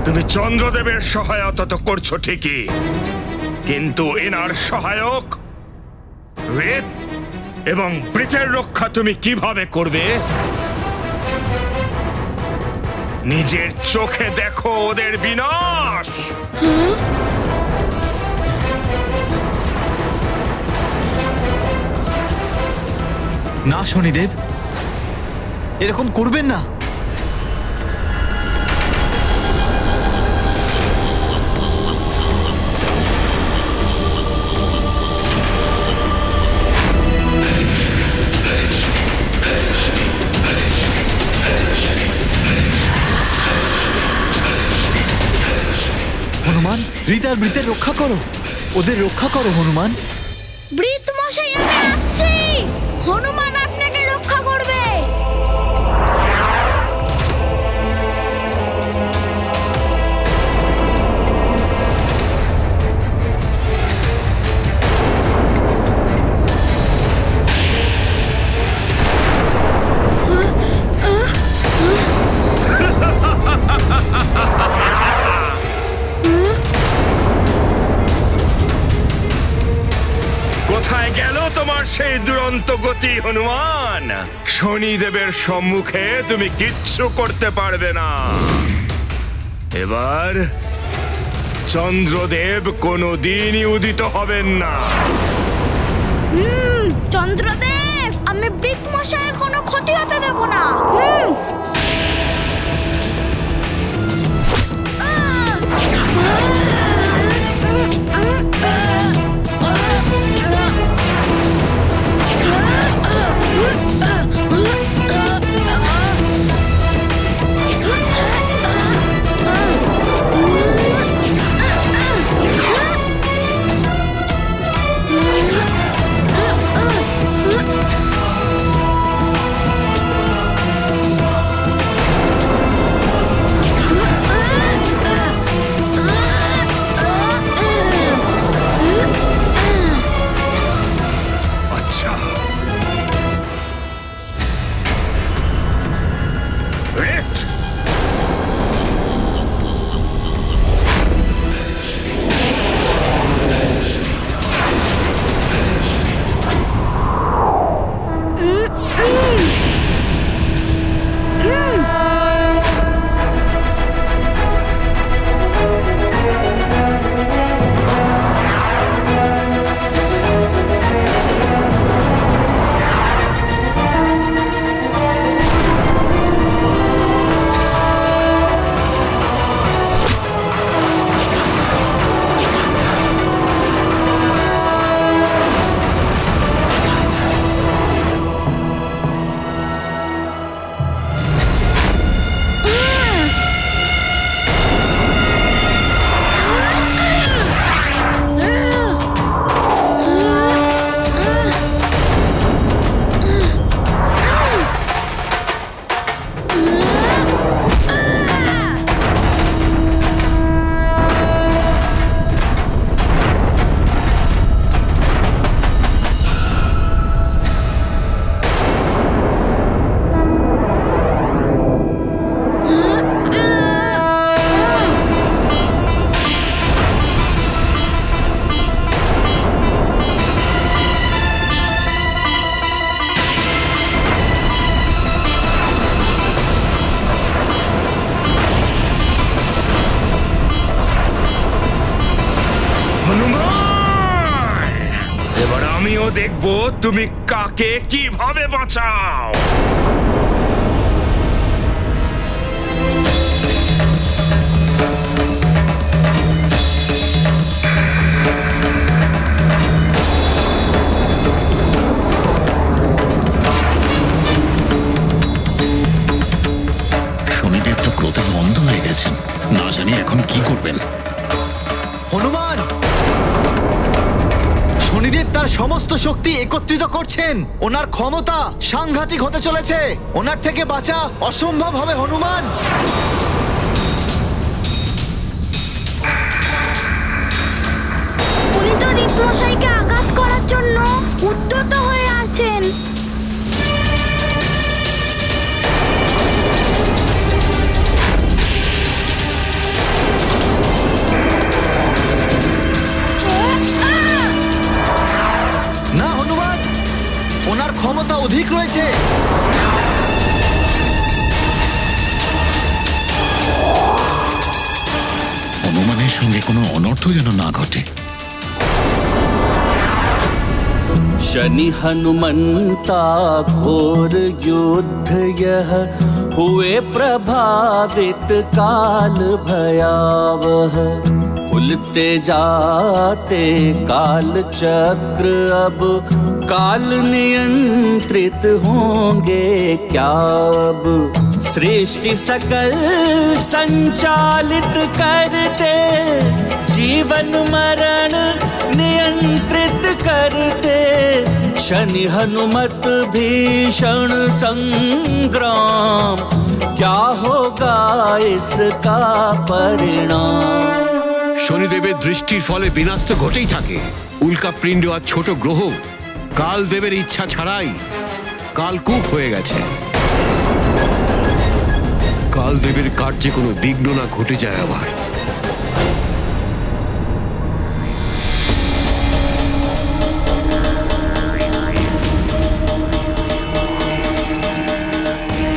তুমি চন্দ্রদেবের সহায়তা তো করছো ঠিকই, কিন্তু এনার সহায়ক রেত এবং বৃতের রক্ষা তুমি কিভাবে করবে? নিজের চোখে দেখো ওদের বিনাশ। না শনিদেব, এরকম করবেন না। হনুমান, ঋত আর বৃতের রক্ষা করো, ওদের রক্ষা করো হনুমান। বৃত মশাই, আমি আসছি। হনুমান আপনাকে রক্ষা করবে। কোথায় গেল তোমার সেই দুরন্ত গতি হনুমান? শনিদেবের সম্মুখে তুমি কিচ্ছু করতে পারবে না। এবার চন্দ্রদেব কোনোদিনই উদিত হবেন না। চন্দ্রদেব, আমি বৃত মশাইয়ের কোনো ক্ষতি হতে দেব না। আচ্ছা, রেত, হনুমান, এবার আমিও দেখব তুমি কাকে কিভাবে বাঁচাও। শনিদেব তো ক্রোধে অন্ধ হয়ে গেছেন, না জানি এখন কি করবেন। হনুমান, শনিদেব তার সমস্ত শক্তি একত্রিত করছেন। ওনার ক্ষমতা সাংঘাতিক হতে চলেছে। ওনার থেকে বাঁচা অসম্ভব হবে হনুমান। উনি তো ঋত মশাইকে আঘাত করার জন্য উদ্যত হয়ে আছেন। ওনার ক্ষমতা অধিক রয়েছে। হনুমানের সঙ্গে কোনো অনর্থ যেন না ঘটে। शनि हनुमंता घोर युद्ध यह हुए प्रभावित काल भयावह भूलते जाते काल चक्र अब काल नियंत्रित होंगे क्या अब सृष्टि सकल संचालित करते जीवन मरण नियंत्रित करते शनि हनुमत भीषण संग्राम क्या होगा इसका परिणाम। শনিদেবের দৃষ্টির ফলে বিনাশ তো ঘটেই থাকে। উল্কাপিণ্ড আর ছোট গ্রহ কালদেবের ইচ্ছা ছাড়াই কালকূপ হয়ে গেছে। কালদেবের কার্যে কোনো বিঘ্ন না ঘটে যায় আবার।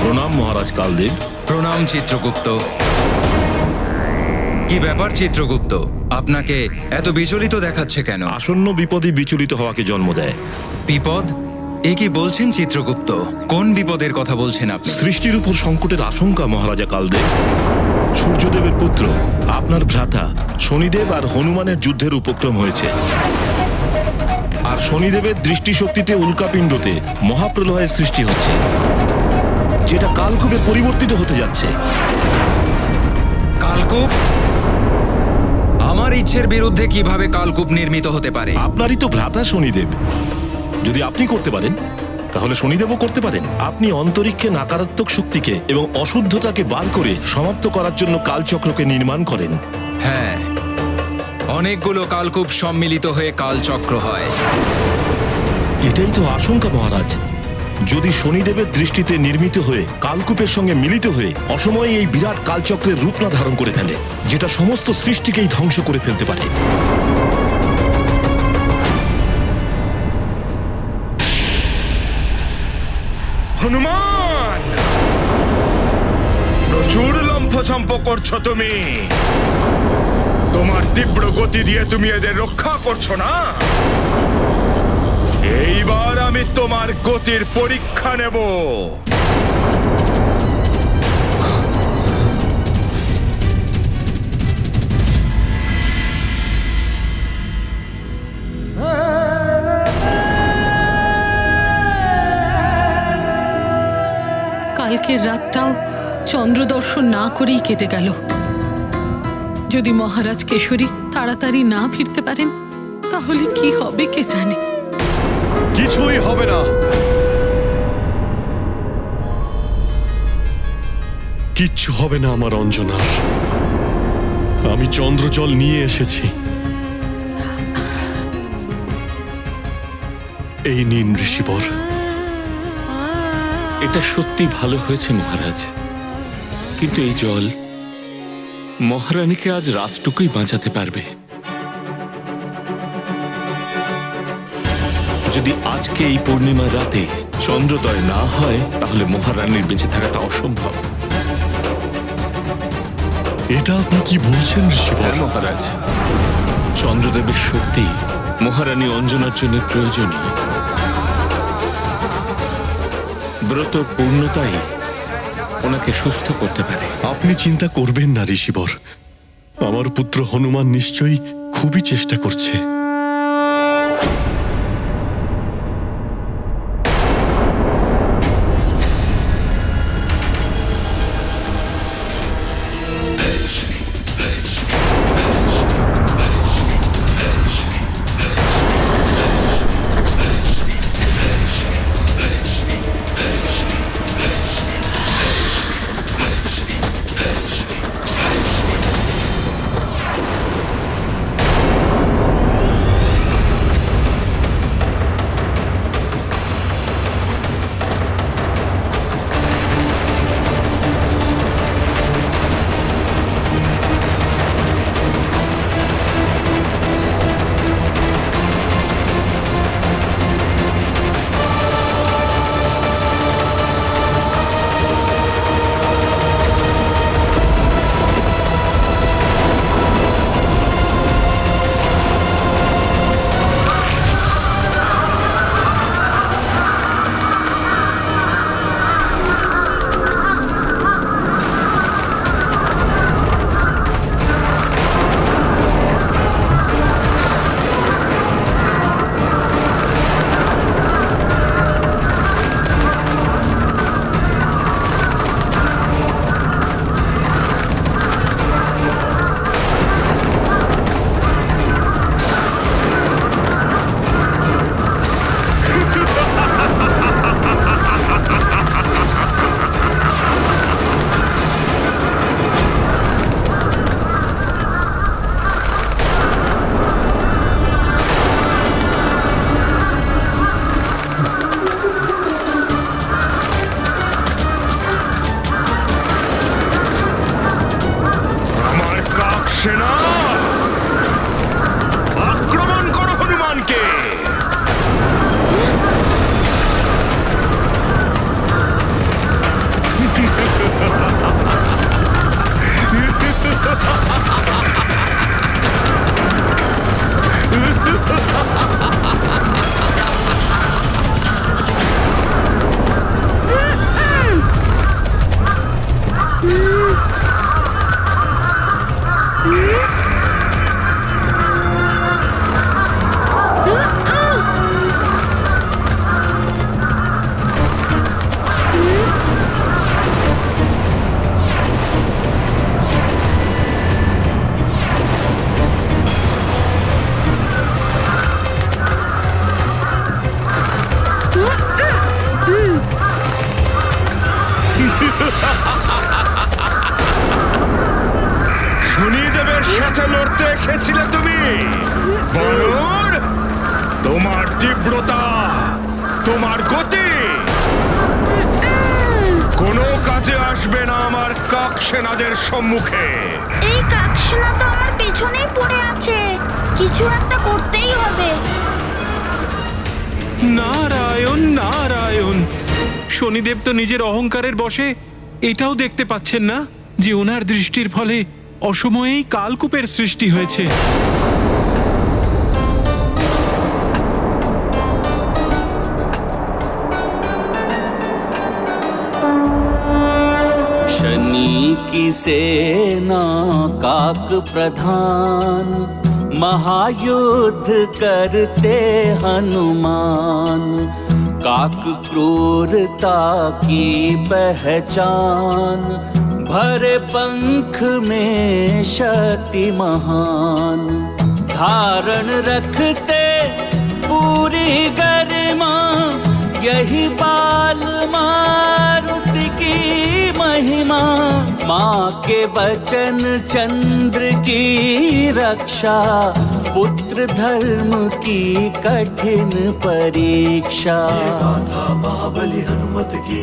প্রণাম মহারাজ কালদেব। প্রণাম চিত্রগুপ্ত। কি ব্যাপার চিত্রগুপ্ত, আপনাকে এত বিচলিত দেখাচ্ছে কেন? আসন্ন বিপদই বিচলিত হওয়াকে জন্ম দেয়। বিপদ? এ কি বলছেন চিত্রগুপ্ত? কোন বিপদের কথা বলছেন আপনি? সৃষ্টির উপর সংকটের আশঙ্কা মহারাজা কালদেব। সূর্যদেবের পুত্র আপনার ভ্রাতা শনিদেব আর হনুমানের যুদ্ধের উপক্রম হয়েছে। আর শনিদেবের দৃষ্টিশক্তিতে উল্কাপিণ্ডতে মহাপ্রলয়ের সৃষ্টি হচ্ছে, যেটা কালকূপে পরিবর্তিত হতে যাচ্ছে। কালকূপ? আমার ইচ্ছের বিরুদ্ধে কিভাবে কালকূপ নির্মিত হতে পারে? আপনারই তো ভ্রাতা শনিদেব। যদি আপনি করতে পারেন তাহলে শনিদেবও করতে পারেন। আপনি অন্তরিক্ষে নাকারাত্মক শক্তিকে এবং অশুদ্ধতাকে বার করে সমাপ্ত করার জন্য কালচক্রকে নির্মাণ করেন। হ্যাঁ, অনেকগুলো কালকূপ সম্মিলিত হয়ে কালচক্র হয়। এটাই তো আশঙ্কা মহারাজ। যদি শনিদেবের দৃষ্টিতে নির্মিত হয়ে কালকূপের সঙ্গে মিলিত হয়ে অসময়ে এই বিরাট কালচক্রের রূপ না ধারণ করে ফেলে, যেটা সমস্ত সৃষ্টিকেই ধ্বংস করে ফেলতে পারে। হনুমান, প্রচুর লম্ফঝম্প করছো তুমি। তোমার তীব্র গতি দিয়ে তুমি এদের রক্ষা করছো না। এইবার আমি তোমার গতির পরীক্ষা নেব। কালকের রাতটাও চন্দ্র দর্শন না করেই কেটে গেল। যদি মহারাজ কেশরী তাড়াতাড়ি না ফিরতে পারেন তাহলে কি হবে কে জানে। কিছুই হবে না। কিচ্ছু হবে না আমার অঞ্জনার। আমি চন্দ্রজল নিয়ে এসেছি। এই নিন ঋষিবর। এটা সত্যি ভালো হয়েছে মহারাজ, কিন্তু এই জল মহারানীকে আজ রাতটুকুই বাঁচাতে পারবে। যদি আজকে এই পূর্ণিমার রাতে চন্দ্রোদয় না হয় তাহলে মহারানীর বেঁচে থাকাটা অসম্ভব। এটা আপনি কি বলছেন ঋষিবর? হ্যাঁ মহারাজ, চন্দ্রদেবের শক্তি মহারানী অঞ্জনার জন্য প্রয়োজনীয়। ব্রত পূর্ণতাই ওনাকে সুস্থ করতে পারে। আপনি চিন্তা করবেন না ঋষিবর। আমার পুত্র হনুমান নিশ্চয়ই খুবই চেষ্টা করছে। শনিদেবের সাথে লড়তে এসেছিলে তুমি বানর? তোমার তীব্রতা, তোমার গতি কোনো কাজে আসবে না আমার কাক সেনাদের সম্মুখে। এই কাকসেনা তো আমার পেছনেই পড়ে আছে, কিছু একটা করতেই হবে। নারায়ণ নারায়ণ, শনিদেব তো নিজের অহংকারের বশে এটাও দেখতে পাচ্ছেন না যে ওনার দৃষ্টির ফলে অসময়েই কালকূপের সৃষ্টি হয়েছে। शनि की सेना काक प्रधान, महायुद्ध करते हनुमान। काक क्रूरता की पहचान, भरे पंख में शक्ति महान। धारण रखते पूरी गरिमा, यही बाल मारुति की महिमा। माँ के वचन चंद्र की रक्षा, पुत्र धर्म की कठिन परीक्षा। महाबली हनुमत की,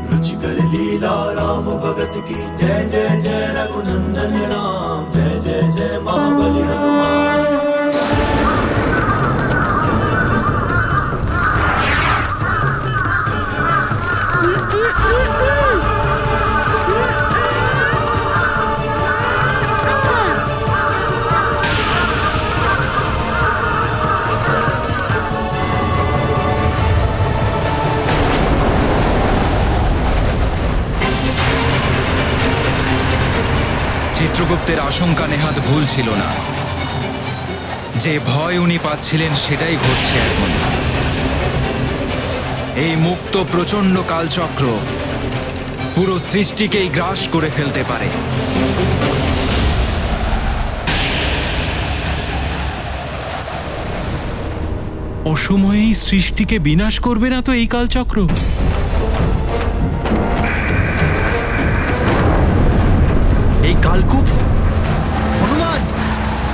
रुचिकर लीला राम भगत की। जय जय जय रघुनंदन राम, जय जय जय महाबली हनुमान। চিত্রগুপ্তের আশঙ্কা নেহাত ভুল ছিল না, যে ভয় উনি পাচ্ছিলেন সেটাই ঘটছে এখন। এই মুক্ত প্রচণ্ড কালচক্র পুরো সৃষ্টিকেই গ্রাস করে ফেলতে পারে। অসময়েই সৃষ্টিকে বিনাশ করবে না তো এই কালচক্র? এই কালকূপ, হনুমান,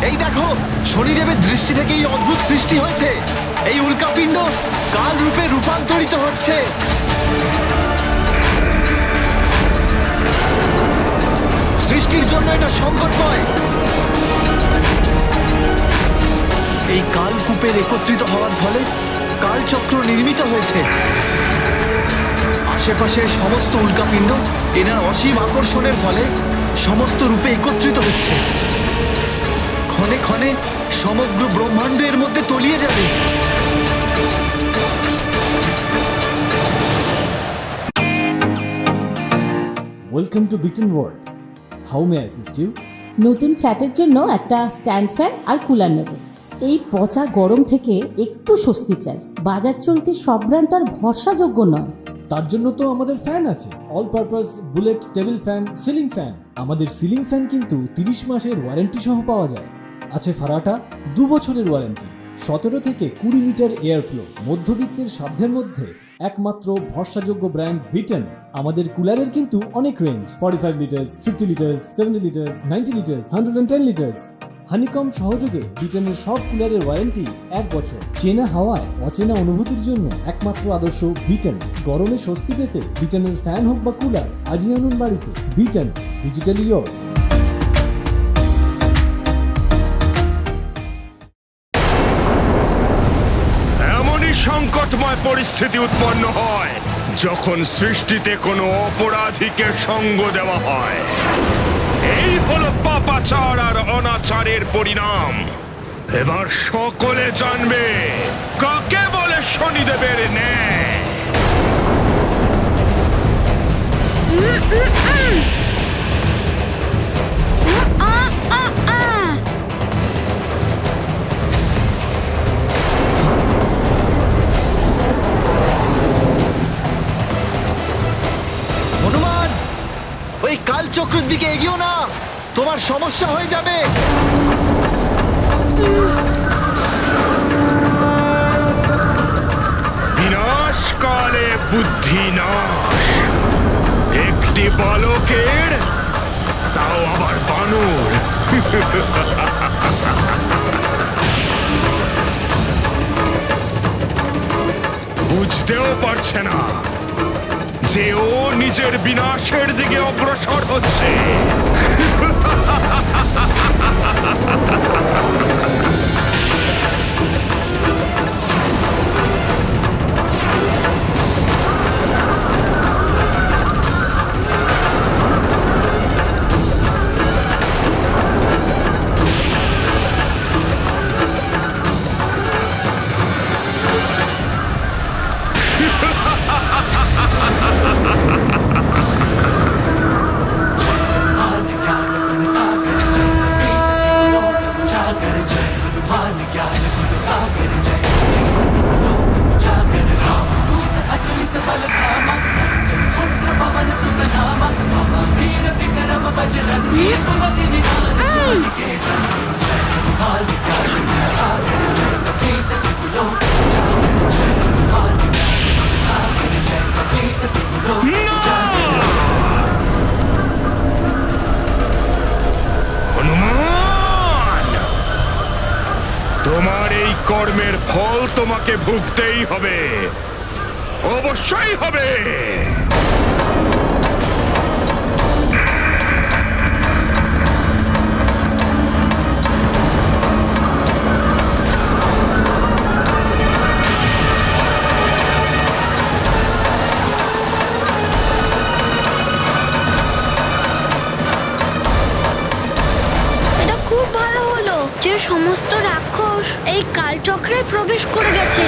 এই দেখো, শনিদেবের দৃষ্টি থেকে এই অদ্ভুত সৃষ্টি হয়েছে। এই উল্কাপিণ্ড কাল রূপে রূপান্তরিত হচ্ছে। সৃষ্টির জন্য এটা সংকটময়। এই কালকূপের একত্রিত হওয়ার ফলে কালচক্র নির্মিত হয়েছে। আশেপাশের সমস্ত উল্কাপিণ্ড এনার অসীম আকর্ষণের ফলে সমস্ত রূপে একত্রিত হচ্ছে। ক্ষণে ক্ষণে সমগ্র ব্রহ্মাণ্ড এর মধ্যে তলিয়ে যাবে। Welcome to Beaten World. How may I assist you? নতুন ফ্ল্যাটের জন্য একটা স্ট্যান্ড ফ্যান আর কুলার নেব। এই পচা গরম থেকে একটু স্বস্তি চাই। বাজার চলতে সব ব্র্যান্ড আর ভরসাযোগ্য নয়। তার জন্য তো আমাদের ফ্যান আছে, all purpose bullet table fan, ceiling fan. আমাদের সিলিং ফ্যান কিন্তু 30 মাসের ওয়ারেন্টি সহ পাওয়া যায়। আছে ফারাটা 2 বছরের ওয়ারেন্টি, 17 থেকে 20 মিটার এয়ার ফ্লো। মধ্যবিত্তের সাধ্যের মধ্যে একমাত্র ভরসাযোগ্য ব্র্যান্ড বিটেন। আমাদের কুলারের কিন্তু অনেক range, 45 litres, 50 litres, 70 litres, 90 litres, 110 litres. Honeycomb সহযোগে বিটেনের সব কুলারের ওয়ারেন্টি 1 বছর। চেনা হাওয়ায় অচেনা অনুভূতির জন্য একমাত্র আদর্শ বিটেন। গরমে স্বস্তি পেতে বিটেনের ফ্যান হোক বা কুলার, আজই আনুন বাড়িতে। Beaten, digitally yours. এমনই সংকটময় পরিস্থিতি উৎপন্ন হয় যখন সৃষ্টিতে কোনো অপরাধীকে সঙ্গ দেওয়া হয়। এই হলো পাপাচার আর অনাচারের পরিণাম। এবার সকলে জানবে কাকে বলে শনিদেবের ন্যায়। হনুমান, ওই কালচক্রের দিকে এগিয়েও না, তোমার সমস্যা হয়ে যাবে। বিনাশ কালে বুদ্ধি নাশ। একটি বালকের, তাও আবার বানর। বুঝতেও পারছে না যে ও নিজের বিনাশের দিকে অগ্রসর হচ্ছে। হনুমান, তোমার এই কর্মের ফল তোমাকে ভুগতেই হবে, অবশ্যই হবে। এটা খুব ভালো হলো যে সমস্ত রাক্ষস এই কালচক্রে প্রবেশ করে গেছে।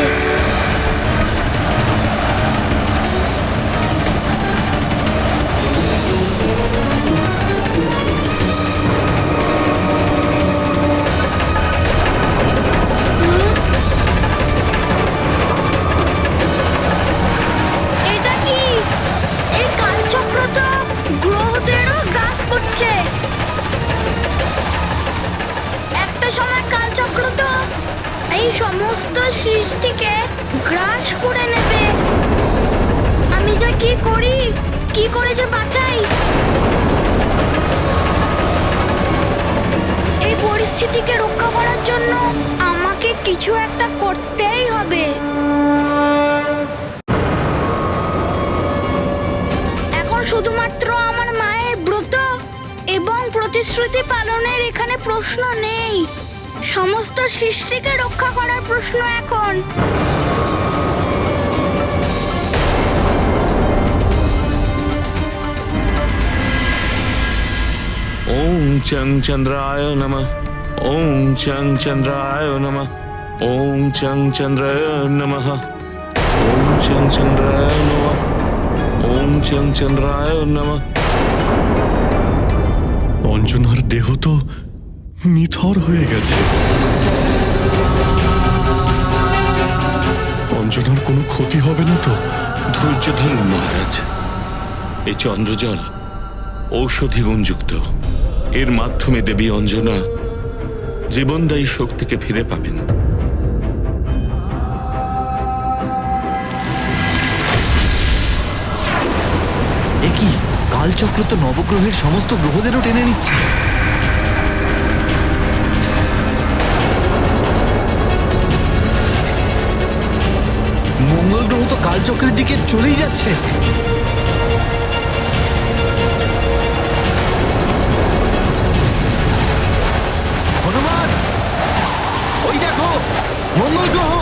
এটা কি? এই কালচক্র তো গ্রহদেরও গ্রাস করছে। একটা সময় কালচক্র তো এই সমস্ত সৃষ্টিকে গ্রাস করে নেবে। আমি যা কি করি, কি করে যে বাঁচাই? এই পরিস্থিতিকে রক্ষা করার জন্য আমাকে কিছু একটা করতেই হবে। এখন শুধুমাত্র আমার মায়ের ব্রত এবং প্রতিশ্রুতি পালনের এখানে প্রশ্ন নেই, সমস্ত সৃষ্টিকে রক্ষা করার প্রশ্ন এখন। ওং চং চন্দ্রায় নমঃ, ওং চং চন্দ্রায় নমঃ, ওং চং চন্দ্রায় নমঃ, ওং চং চন্দ্রায় নমঃ, ওং চং চন্দ্রায় নমঃ। অঞ্জনার দেহ তো নিথর হয়ে গেছে। অঞ্জনার কোনো ক্ষতি হবে না তো? ধৈর্য ধরুন মহারাজ, এই চন্দ্রজল ঔষধি গুণযুক্ত। এর মাধ্যমে দেবী অঞ্জনা জীবনদায়ী শক্তিকে ফিরে পাবেন। এ কি, কালচক্র তো নবগ্রহের সমস্ত গ্রহদেরও টেনে নিচ্ছে। মঙ্গল গ্রহ তো কালচক্রের দিকে চলেই যাচ্ছে। হনুমান, ওই দেখো মঙ্গল গ্রহ।